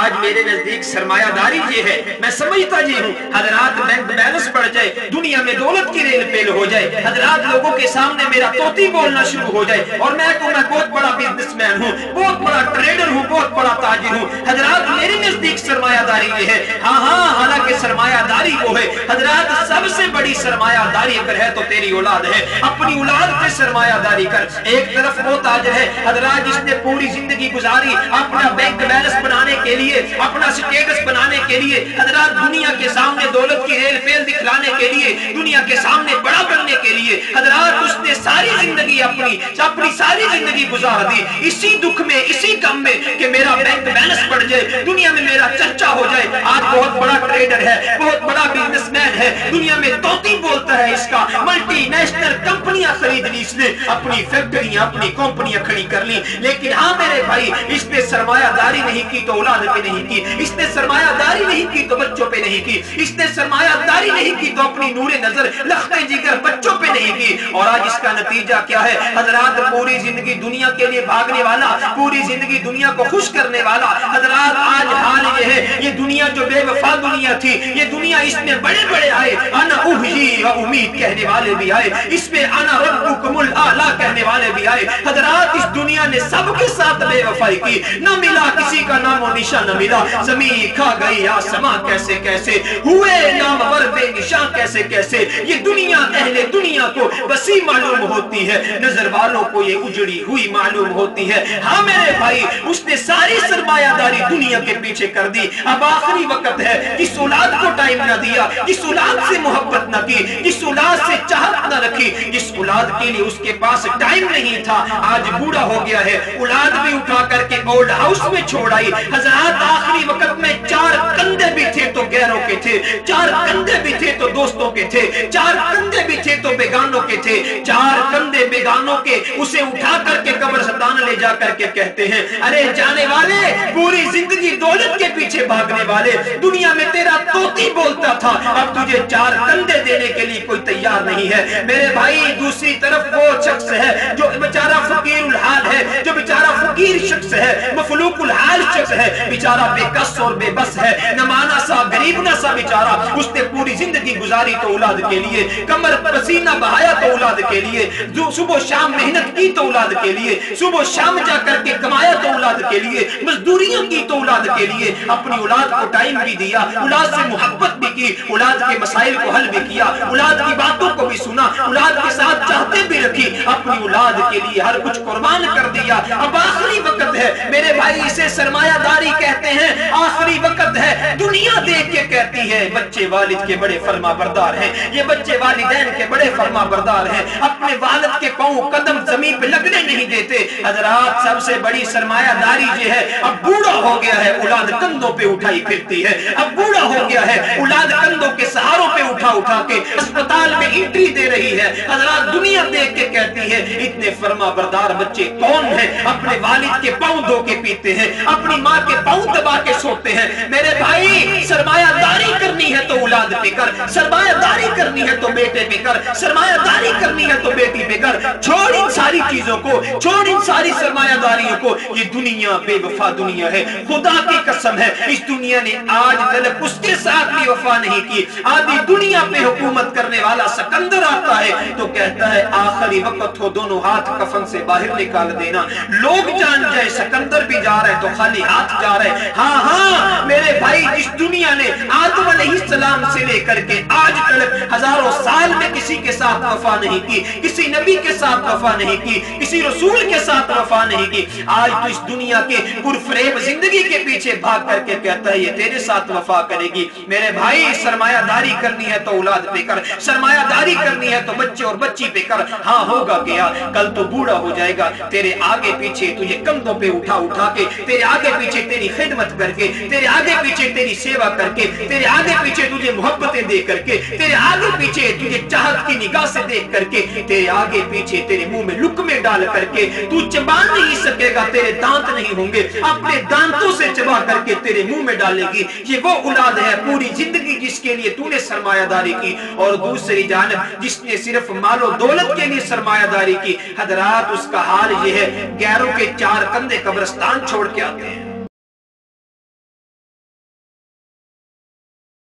آج میرے نزدیک سرمایہ داری یہ ہے، میں سمجھتا یہ ہوں حضرات بینک بیلنس بڑھ جائے، دنیا میں دولت کی ریل پیل ہو جائے، حضرات لوگوں کے سامنے میرا طوطی بولنا شروع ہو جائے اور میں کہوں میں بہت بڑا بزنس مین ہوں، بہت بڑا ٹریڈر ہوں، بہت بڑا تاجر ہوں، حضرات میرے نزدیک سرمایہ داری یہ ہے۔ ہاں حالانکہ سرمایہ داری وہ ہے حضرات، سب سے بڑی سرمایہ داری اگر ہے تو تیری اولاد ہے، اپنی اولاد پہ سرمایہ داری کر۔ ایک طرف وہ تاجر ہے حضرات جس نے پوری زندگی گزاری اپنا بینک بیلنس بنانے کے لیے، اپنا سٹیٹس بنانے کے لیے، حضرات دنیا کے سامنے دولت کی ریل پیل دکھلانے کے لیے، دنیا کے سامنے بڑا بننے کے لیے، حضرات اس نے ساری زندگی اپنی ساری زندگی گزار دی اسی دکھ میں، اسی غم میں کہ میرا بینک بیلنس بڑھ جائے، دنیا میں میرا چرچا ہو جائے۔ آج بہت بڑا ٹریڈر ہے، بہت بڑا بزنس مین ہے، دنیا میں طوطی بولتا ہے، اس کا ملٹی نیشنل کمپنیاں خرید لی، اس نے اپنی فیکٹریاں، اپنی کمپنیاں کھڑی کر لی، لیکن ہاں میرے بھائی اس نے سرمایہ داری نہیں کی تو اولاد پہ نہیں کی، اس نے سرمایہ داری نہیں کی تو بچوں پہ نہیں کی، اس نے سرمایہ داری نہیں کی تو اپنی نور نظر لخت جگر بچوں پہ نہیں کی، اور آج اس کا نتیجہ کیا ہے حضرات؟ پوری زندگی دنیا کے لیے بھاگنے والا، پوری زندگی دنیا کو خوش کرنے والا، حضرات آج حال یہ ہے، یہ دنیا جو بے وفا دنیا تھی، یہ دنیا اس میں بڑے بڑے آئے، انا احیی و امید کہنے والے بھی آئے، اس میں انا ربکم الاعلی کہنے والے بھی آئے۔ حضرات اس دنیا نے سب کے ساتھ بے وفائی کی، نہ ملا کسی کا نام و نشان، نہ ملا زمین کھا گئی آسمان کیسے کیسے ہوئے نامور بے نشان کیسے کیسے۔ یہ دنیا اہل دنیا کو وسیع معلوم ہوتی ہے، نظر والوں کو یہ اجڑی ہوئی معلوم ہوتی ہے۔ ہاں میرے بھائی اس نے ساری سرمایہ داری دنیا کے پیچھے کر دی، اب آخری وقت ہے، جس اولاد کو ٹائم نہ دیا، جس اولاد سے محبت نہ کی، جس اولاد سے چاہت نہ رکھی، جس اولاد کے لیے اس کے پاس ٹائم نہیں تھا، آج بوڑھا ہو گیا ہے، اولاد بھی اٹھا کر کے اولڈ ہاؤس میں چھوڑ آئی۔ حضرات آخری وقت میں 4 کندھے بھی تھے تو غیروں کے تھے، 4 کندھے بھی تھے تو دوستوں کے تھے، 4 کندھے بھی تھے تو بیگانوں کے تھے، 4 کندھے بیگانوں کے اسے اٹھا کر کے قبرستان لے جا کر کے کہتے ہیں ارے جانے والے، پوری زندگی دولت کے پیچھے بھاگنے والے، دنیا میں تیرا طوطی بولتا تھا، اب تجھے 4 کندھے دینے کے لیے کوئی تیار نہیں ہے۔ میرے بھائی دوسری طرف وہ شخص ہے جو بیچارہ فقیر الحال ہے، جو بیچارہ فقیر شخص ہے، مفلوق الحال شخص ہے، بیچارہ بے کس اور بے بس ہے، نمانا سا غریبنا سا بیچارہ، اس نے پوری زندگی گزاری تو اولاد کے لیے، کمر پسینہ بہایا تو اولاد کے لیے، صبح شام محنت کی تو اولاد کے لیے، صبح شام جا کر کے کمایا تو اولاد کے لیے، مزدوریاں کی تو اولاد کے لیے، اپنی اولاد کو ٹائم بھی دیا، اولاد سے محبت بھی کی، اولاد کے مسائل کو حل بھی کیا، اولاد کی باتوں کو بھی سنا، اولاد کے ساتھ چاہتے بھی رکھی، اپنی اولاد کے لیے ہر کچھ قربان کر دیا۔ اب آخری وقت ہے میرے بھائی، اسے سرمایہ داری کہتے ہیں، آخری وقت ہے، دنیا دیکھ کے کہتی ہے بچے والد کے بڑے فرما بردار ہیں، یہ بچے والدین کے بڑے فرما بردار ہیں، اپنے والد کے پاؤں قدم زمین پہ لگنے نہیں دیتے۔ حضرات سب سے بڑی سرمایہ داری یہ ہے، اب بوڑھا ہو گیا ہے، اولاد کندھوں پہ اٹھائی پھرتی ہے، اب بوڑھا ہو گیا ہے، اولاد کندھوں کے سہاروں پہ اٹھا کے اسپتال میں انٹری دے رہی ہے۔ حضرات دنیا دیکھ کے کہتی ہے اتنے فرما بردار بچے کون ہیں، اپنے والد کے پاؤں دھو کے پیتے ہیں، اپنی ماں کے پاؤں دبا کے سوتے ہیں۔ میرے بھائی سرمایہ داری کرنی ہے تو اولاد پہ کر، سرمایہ داری کرنی ہے تو بیٹے پہ کر، سرمایہ داری کرنی ہے تو بیٹی پہ کر، چھوڑ ان ساری چیزوں کو، چھوڑ ان ساری سرمایہ داریوں کو۔ یہ دنیا بے وفا دنیا ہے، خدا کی قسم ہے، اس دنیا نے آج تک اس کے ساتھ بھی وفا نہیں کی۔ آدھی دنیا پہ حکومت کرنے والا سکندر آتا ہے تو کہتا ہے آخری وقت ہو دونوں ہاتھ کفن سے باہر نکال دینا، لوگ جان جائے سکندر بھی جا رہے تو خالی ہاتھ جا رہے۔ ہاں میرے بھائی اس دنیا نے آدم علیہ السلام سے لے کر کے آج تک ہزاروں سال میں کسی کے ساتھ وفا نہیں کی، کسی نبی کے ساتھ وفا نہیں کی، کسی رسول کے ساتھ وفا نہیں کی۔ آج تو اس دنیا کے پرفریب زندگی کے پیچھے بھاگ کر کے کہتا ہے یہ تیرے ساتھ وفا کرے گی۔ میرے بھائی سرمایہ داری کرنی ہے تو اولاد پہ کر، سرمایہ داری کرنی ہے تو بچے اور بچی پہ کر۔ ہاں ہوگا کیا، کل تو بوڑھا ہو جائے گا، تیرے آگے پیچھے تجھے کندھوں پہ اٹھا کے، تیرے آگے پیچھے تیری خدمت کر کے، تیرے آگے پیچھے تیری سیوا کر کے، تیرے آگے پیچھے تجھے محبتیں دے کر کے، تیرے آگے پیچھے تجھے چاہت کی نگاہ سے دیکھ کر کے، تیرے آگے پیچھے تیرے منہ میں لقمے ڈال کر کے تو چبا نہیں سکے گا، تیرے دانت نہیں ہوں گے، اپنے دانتوں سے چبا کر کے تیرے منہ میں ڈالے گی۔ یہ وہ اولاد ہے پوری زندگی جس کے لیے تو نے سرمایہ داری کی، اور دوسری جانب جس نے صرف مال و دولت کے لیے سرمایہ داری کی، حضرات اس کا حال یہ ہے غیروں کے 4 کندھے قبرستان چھوڑ کے آتے ہیں۔